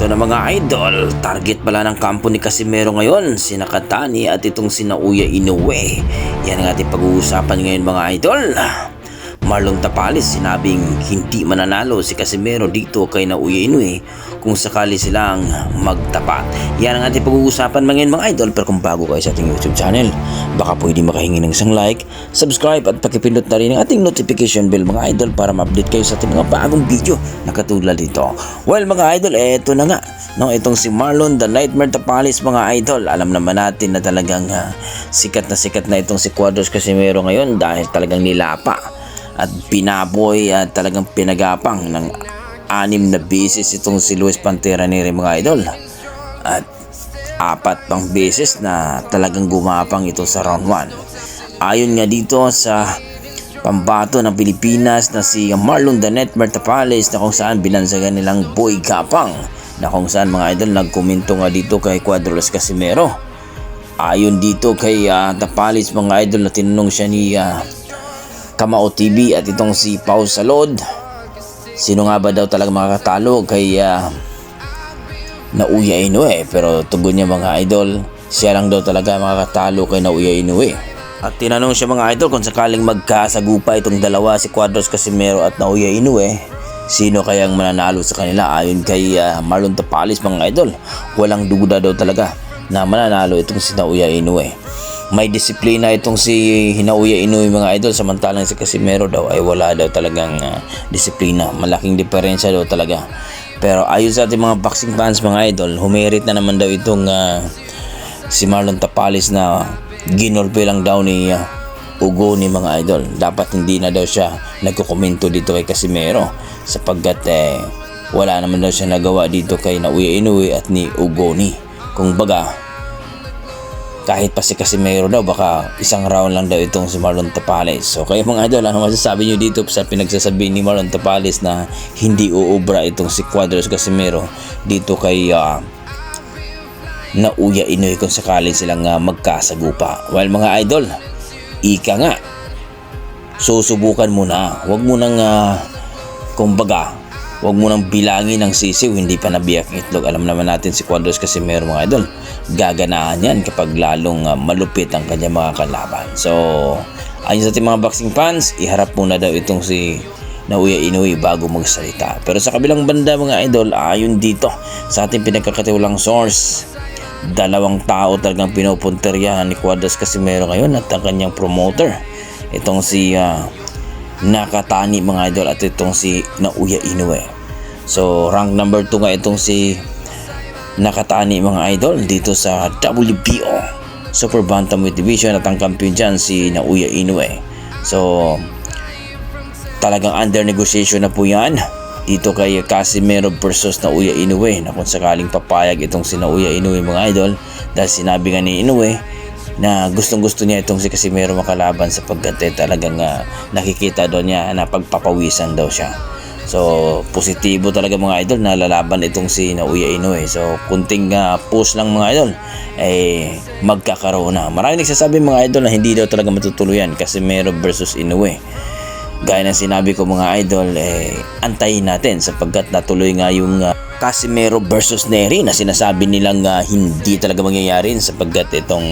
Eto na mga idol, target pala ng kampo ni Casimero ngayon, si Nakatani at itong si Naoya Inoue. Yan ang ating pag-uusapan ngayon mga idol. Marlon Tapales sinabing hindi mananalo si Casimero dito kay Naoya Inoue kung sakali silang magtapat. Yan ang ating pag-uusapan ngayon mga idol. Pero kung bago kayo sa ating YouTube channel, baka pwede makahingi ng isang like, subscribe at pakipindot na rin ang ating notification bell mga idol para ma-update kayo sa ating mga bagong video na katulad dito. Well mga idol, eto na nga. No, itong si Marlon the Nightmare Tapales mga idol. Alam naman natin na talagang sikat na itong si Cuadros Casimero ngayon dahil talagang nilapa at binaboy at talagang pinagapang ng 6 na beses itong si Luis Pantera Neri mga idol. At 4 pang beses na talagang gumapang ito sa round 1. Ayon nga dito sa pambato ng Pilipinas na si Marlon the Nightmare Tapales na kung saan binansagan nilang boy gapang, na kung saan mga idol nagkomento nga dito kay Cuadros Casimero. Ayon dito kay Tapales mga idol na tinanong siya ni Kamao TV at itong si Pau Salod, sino nga ba daw talaga makakatalo kay Naoya Inoue. Pero tugon niya mga idol, siya lang daw talaga makakatalo kay Naoya Inoue. At tinanong siya mga idol kung sakaling magkasagupa itong dalawa, si Cuadros Casimero at Naoya Inoue, sino kayang mananalo sa kanila. Ayon kay Marlon Tapales mga idol, walang duda daw talaga na mananalo itong si Naoya Inoue. May disiplina itong si Naoya Inoue mga idol, samantalang si Casimero daw ay wala daw talagang disiplina. Malaking diferensya daw talaga. Pero ayon sa ating mga boxing fans mga idol, humerit na naman daw itong si Marlon Tapales na ginolpe lang daw ni Ugo ni mga idol. Dapat hindi na daw siya nagkokomento dito kay Casimero sapagkat wala naman daw siya nagawa dito kay Naoya Inoue at ni Ugo ni. Kung baga, kahit pa si Casimero daw, baka isang round lang daw itong si Marlon Tapales. So kayo mga idol, ano masasabi nyo dito sa pinagsasabi ni Marlon Tapales na hindi uubra itong si Cuadros Casimero dito kay Naoya Inoue kung sakaling silang magkasagupa? Well mga idol, ika nga, susubukan mo na. Huwag mo nang huwag mo nang bilangin ng sisiw, hindi pa nabiyak ang itlog. Alam naman natin si Cuadros Casimero mga idol, gaganahan yan kapag lalong malupit ang kanyang mga kalaban. So ayon sa ating mga boxing fans, iharap muna daw itong si Naoya Inoue bago magsalita. Pero sa kabilang banda mga idol, ayon dito sa ating pinagkakatiwalang source, 2 tao talagang pinupunteryahan ni Cuadros Casimero ngayon at ang kanyang promoter, itong si Nakatani mga idol at itong si Naoya Inoue. So rank number 2 nga itong si Nakatani mga idol dito sa WBO Super Bantamweight Division at ang kampiyon dyan si Naoya Inoue. So talagang under negotiation na po yan dito kay Casimero versus Naoya Inoue, na kung sakaling papayag itong si Naoya Inoue mga idol, dahil sinabi nga ni Inoue na gustong-gusto niya itong si Casimero makalaban sapagkat talagang nakikita daw niya na pagpapawisan daw siya. So positibo talaga mga idol na lalaban itong si Naoya Inoue. So kunting push lang mga idol magkakaroon na. Maraming nagsasabi mga idol na hindi daw talaga matutuluyan Casimero versus Inoue. Gaya ng sinabi ko mga idol, antayin natin sapagkat natuloy nga yung Casimero versus Neri na sinasabi nilang hindi talaga mangyayari sapagkat itong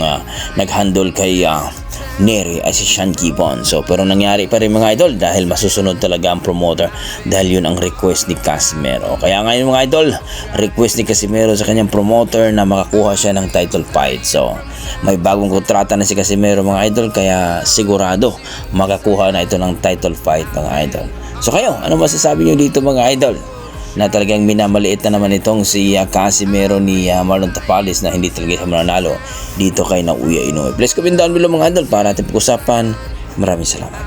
nag-handle kay Neri ay si Sean Gibbon. So pero nangyari pa rin mga idol dahil masusunod talaga ang promoter, dahil yun ang request ni Casimero. Kaya ngayon mga idol, request ni Casimero sa kanyang promoter na makakuha siya ng title fight. So may bagong kontrata na si Casimero mga idol, kaya sigurado makakuha na ito ng title fight mga idol. So kayo, ano masasabi nyo dito mga idol? Na talagang minamaliit na naman itong si Casimero ni Marlon Tapales na hindi talaga siya mananalo dito kay Naoya Inoue. Please comment down below mga idol para natin pag-usapan. Maraming salamat.